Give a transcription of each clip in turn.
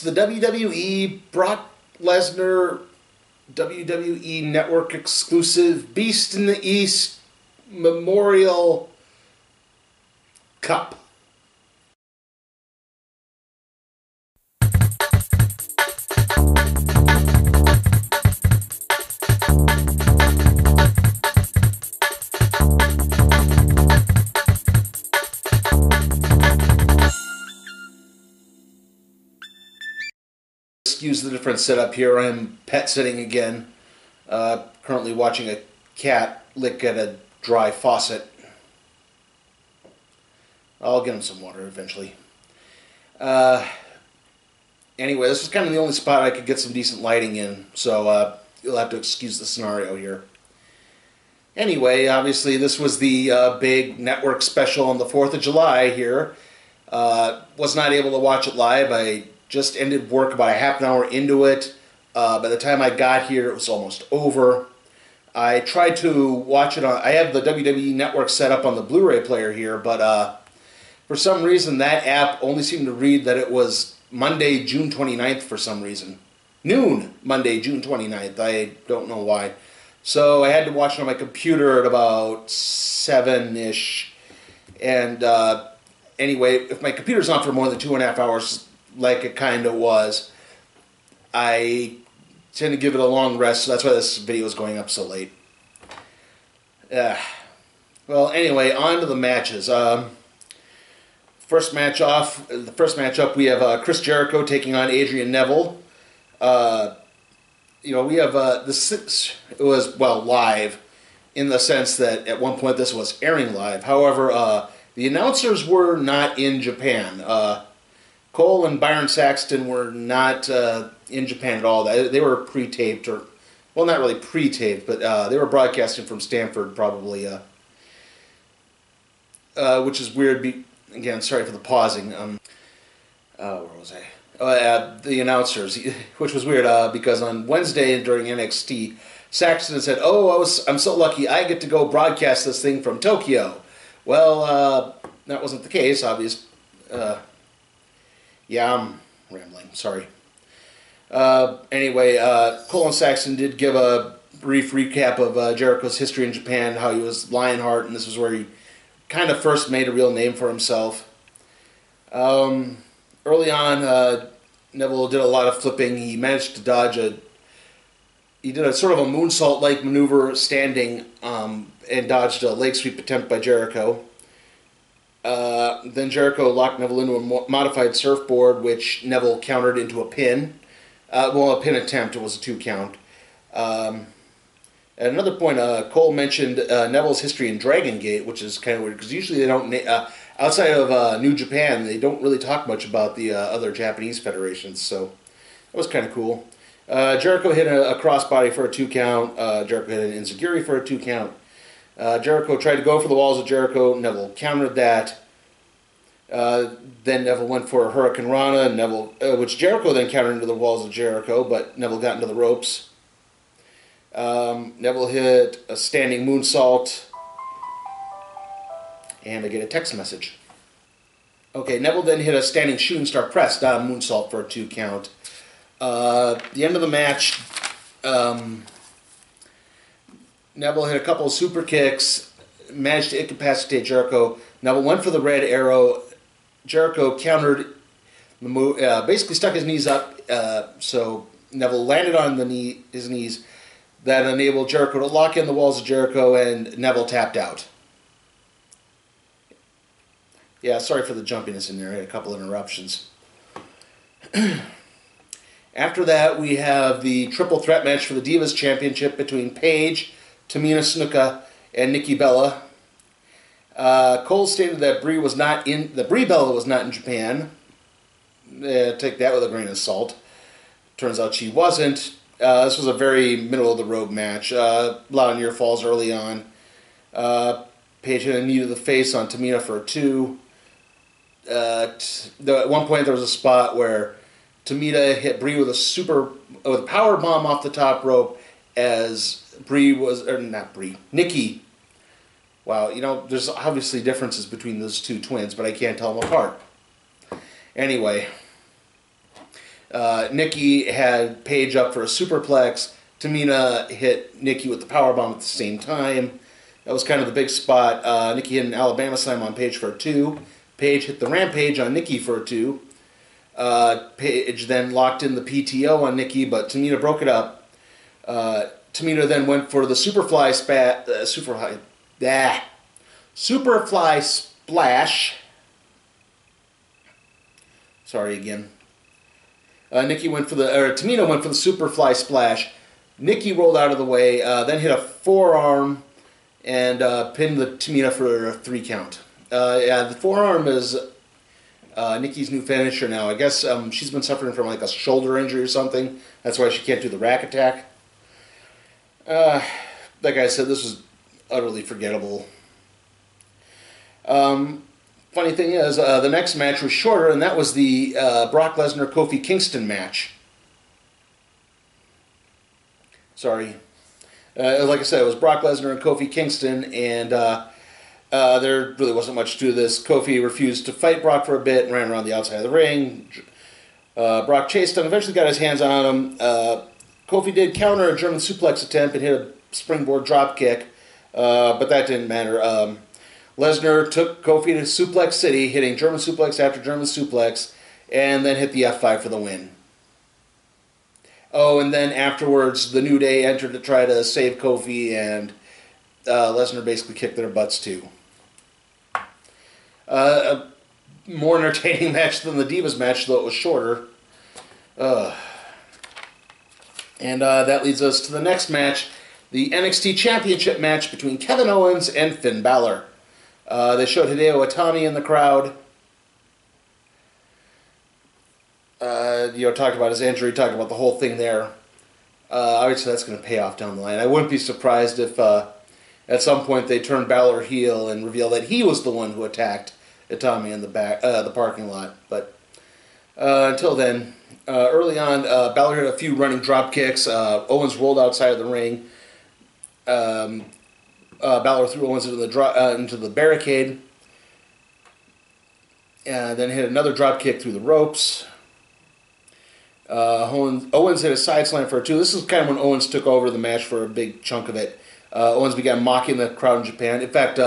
the WWE Brock Lesnar WWE Network exclusive Beast in the East Memorial Cup. Excuse the different setup here. I'm pet sitting again. Currently watching a cat lick at a dry faucet. I'll get him some water eventually. Anyway, this is kind of the only spot I could get some decent lighting in, so you'll have to excuse the scenario here. Anyway, obviously this was the big network special on the 4th of July here. Was not able to watch it live. I just ended work about a half an hour into it. By the time I got here, it was almost over. I tried to watch it on... I have the WWE Network set up on the Blu-ray player here, but for some reason that app only seemed to read that it was Monday, June 29th for some reason. Noon, Monday, June 29th. I don't know why. So I had to watch it on my computer at about 7-ish. And anyway, if my computer's on for more than 2.5 hours, like it kind of was, I tend to give it a long rest, so that's why this video is going up so late. Well, anyway, on to the matches. First matchup, we have Chris Jericho taking on Adrian Neville. We have it was, well, live in the sense that at one point this was airing live. However, the announcers were not in Japan. Cole and Byron Saxton were not in Japan at all. They were pre-taped, or, well, not really pre-taped, but they were broadcasting from Stanford, probably, which is weird. Again, sorry for the pausing. Where was I? The announcers, which was weird, because on Wednesday during NXT, Saxton said, I'm so lucky I get to go broadcast this thing from Tokyo. Well, that wasn't the case, obviously. Yeah, I'm rambling, sorry. Anyway, Cole and Saxton did give a brief recap of Jericho's history in Japan, how he was Lionheart, and this was where he kind of first made a real name for himself. Early on, Neville did a lot of flipping. He managed to dodge he did a sort of a moonsault-like maneuver standing, and dodged a leg sweep attempt by Jericho. Then Jericho locked Neville into a modified surfboard, which Neville countered into a pin. A pin attempt. It was a 2 count. At another point, Cole mentioned Neville's history in Dragon Gate, which is kind of weird, because usually they don't... outside of New Japan, they don't really talk much about the other Japanese federations, so that was kind of cool. Jericho hit a crossbody for a 2 count. Jericho hit an enziguri for a 2 count. Jericho tried to go for the walls of Jericho. Neville countered that. Then Neville went for a Hurricane Rana, which Jericho then countered into the walls of Jericho, but Neville got into the ropes. Neville hit a standing moonsault. And I get a text message. Okay, Neville then hit a standing shooting star press, not a moonsault, for a 2 count. The end of the match, Neville hit a couple of super kicks, managed to incapacitate Jericho. Neville went for the red arrow. Jericho countered the move, basically stuck his knees up, so Neville landed on his knees. That enabled Jericho to lock in the walls of Jericho, and Neville tapped out. Yeah, sorry for the jumpiness in there. I had a couple interruptions. After that, we have the triple threat match for the Divas Championship between Paige, Tamina Snuka, and Nikki Bella. Cole stated that Brie Bella was not in Japan. Take that with a grain of salt. Turns out she wasn't. This was a very middle-of-the-road match. A lot of near falls early on. Paige hit a knee to the face on Tamina for a 2. At one point, there was a spot where Tamina hit Brie with a power bomb off the top rope as Nikki. Wow, there's obviously differences between those two twins, but I can't tell them apart. Anyway, Nikki had Paige up for a superplex. Tamina hit Nikki with the powerbomb at the same time. That was kind of the big spot. Nikki hit an Alabama slam on Paige for a 2. Paige hit the Rampage on Nikki for a 2. Paige then locked in the PTO on Nikki, but Tamina broke it up. Tamina then went for the Superfly Splash. Sorry again. Tamina went for the Superfly Splash. Nikki rolled out of the way, then hit a forearm and pinned the Tamina for a 3 count. The forearm is Nikki's new finisher now. I guess she's been suffering from like a shoulder injury or something. That's why she can't do the rack attack. Like I said, this was utterly forgettable. Funny thing is, the next match was shorter, and that was the Brock Lesnar Kofi Kingston match. Sorry. Like I said, it was Brock Lesnar and Kofi Kingston, and there really wasn't much to this. Kofi refused to fight Brock for a bit and ran around the outside of the ring. Brock chased him, eventually got his hands on him. Kofi did counter a German suplex attempt and hit a springboard drop kick, but that didn't matter. Lesnar took Kofi to Suplex City, hitting German suplex after German suplex, and then hit the F5 for the win. Oh, and then afterwards, the New Day entered to try to save Kofi, and Lesnar basically kicked their butts too. A more entertaining match than the Divas match, though it was shorter. And that leads us to the next match, the NXT Championship match between Kevin Owens and Finn Balor. They showed Hideo Itami in the crowd. Talked about his injury, talked about the whole thing there. Obviously, that's going to pay off down the line. I wouldn't be surprised if at some point they turned Balor heel and revealed that he was the one who attacked Itami in the parking lot. But until then, early on, Balor hit a few running drop kicks. Owens rolled outside of the ring. Balor threw Owens into the barricade. Then hit another drop kick through the ropes. Owens hit a side slam for a 2. This is kind of when Owens took over the match for a big chunk of it. Owens began mocking the crowd in Japan. In fact,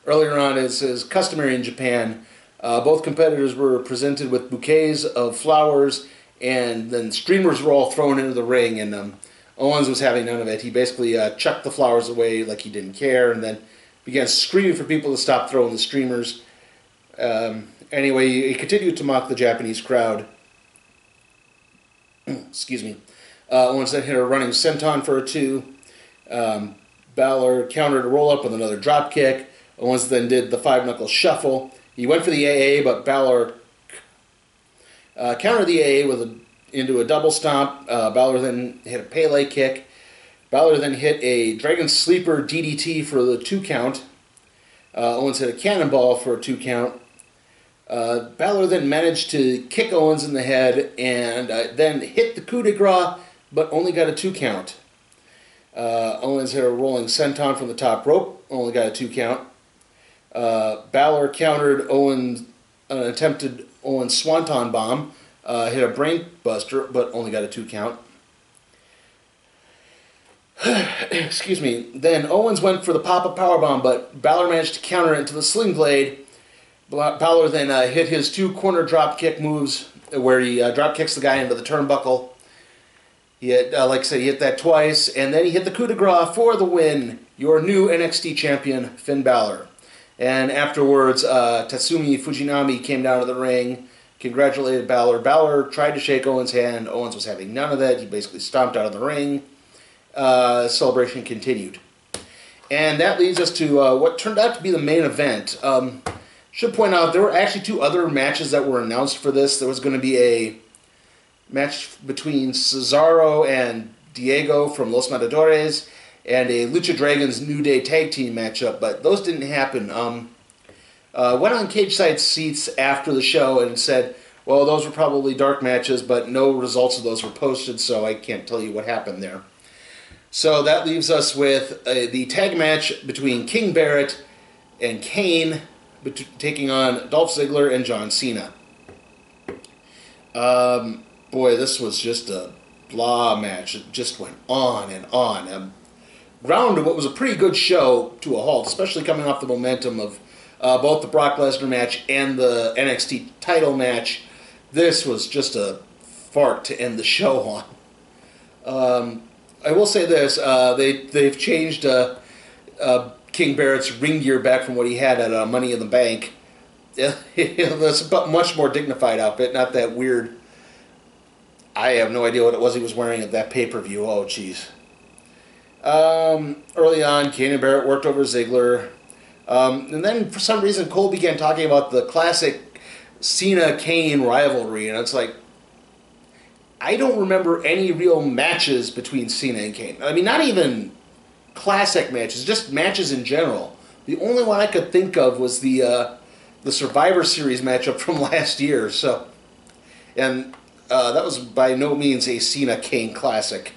earlier on, as is customary in Japan, both competitors were presented with bouquets of flowers, and then streamers were all thrown into the ring, and Owens was having none of it. He basically chucked the flowers away like he didn't care, and then began screaming for people to stop throwing the streamers. Anyway, he continued to mock the Japanese crowd. Excuse me. Owens then hit a running senton for a 2. Balor countered a roll-up with another drop kick. Owens then did the 5-knuckle shuffle. He went for the AA, but Balor countered the AA into a double stomp. Balor then hit a Pele kick. Balor then hit a Dragon Sleeper DDT for the 2 count. Owens hit a cannonball for a 2 count. Balor then managed to kick Owens in the head and then hit the coup de grace, but only got a 2 count. Owens hit a rolling senton from the top rope, only got a 2 count. Balor countered an attempted Owens swanton bomb, hit a brain buster, but only got a 2 count. Excuse me. Then Owens went for the pop-up powerbomb, but Balor managed to counter it into the sling blade. Balor then hit his 2 corner drop kick moves, where he drop kicks the guy into the turnbuckle. He hit, like I said, he hit that twice, and then he hit the coup de grace for the win. Your new NXT champion, Finn Balor. And afterwards, Tatsumi Fujinami came down to the ring, congratulated Balor. Balor tried to shake Owens' hand. Owens was having none of that. He basically stomped out of the ring. Celebration continued. And that leads us to what turned out to be the main event. Should point out, there were actually 2 other matches that were announced for this. There was going to be a match between Cesaro and Diego from Los Matadores, and a Lucha Dragons New Day tag team matchup, but those didn't happen. Went on cage side seats after the show and said, well, those were probably dark matches, but no results of those were posted, so I can't tell you what happened there. So that leaves us with the tag match between King Barrett and Kane, taking on Dolph Ziggler and John Cena. boy, this was just a blah match. It just went on and on. Ground to what was a pretty good show to a halt, especially coming off the momentum of both the Brock Lesnar match and the NXT title match. This was just a fart to end the show on. I will say this, they've changed King Barrett's ring gear back from what he had at Money in the Bank. That's a much more dignified outfit, not that weird. I have no idea what it was he was wearing at that pay-per-view. Oh, jeez. Early on, Kane and Barrett worked over Ziggler. And then, for some reason, Cole began talking about the classic Cena-Kane rivalry. And it's like, I don't remember any real matches between Cena and Kane. I mean, not even classic matches, just matches in general. The only one I could think of was the Survivor Series matchup from last year. So, and that was by no means a Cena-Kane classic.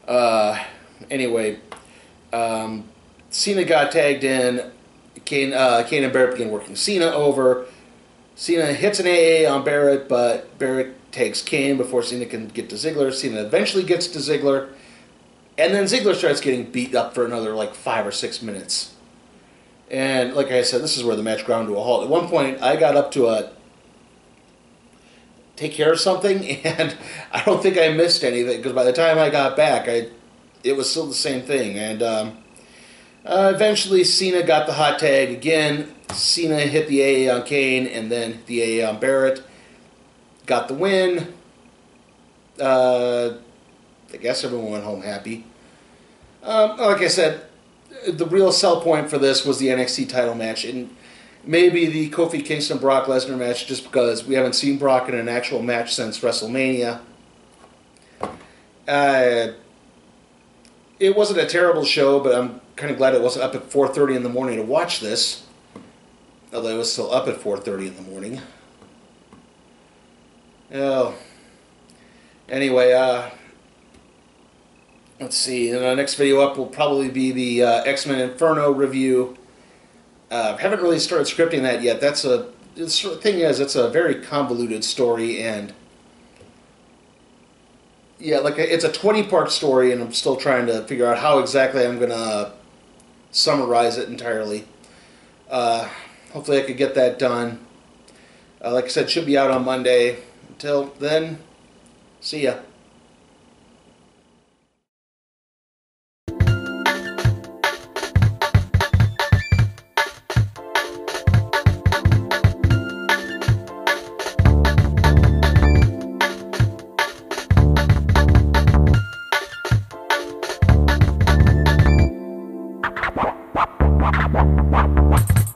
Anyway, Cena got tagged in. Kane and Barrett began working Cena over. Cena hits an AA on Barrett, but Barrett tags Kane before Cena can get to Ziggler. Cena eventually gets to Ziggler. And then Ziggler starts getting beat up for another like 5 or 6 minutes. And like I said, this is where the match ground to a halt. At one point, I got up to take care of something, and I don't think I missed anything, because by the time I got back, it was still the same thing. And eventually, Cena got the hot tag again. Cena hit the AA on Kane, and then the AA on Barrett. Got the win. I guess everyone went home happy. Like I said, the real sell point for this was the NXT title match, and maybe the Kofi Kingston Brock Lesnar match, just because we haven't seen Brock in an actual match since WrestleMania. It wasn't a terrible show, but I'm kind of glad it wasn't up at 4:30 in the morning to watch this. Although it was still up at 4:30 in the morning. Oh. Anyway, let's see. In the next video up will probably be the X-Men Inferno review. Haven't really started scripting that yet. The thing is, it's a very convoluted story, and yeah, it's a 20-part story, and I'm still trying to figure out how exactly I'm gonna summarize it entirely. Hopefully, I could get that done. Like I said, it should be out on Monday. Until then, see ya. What?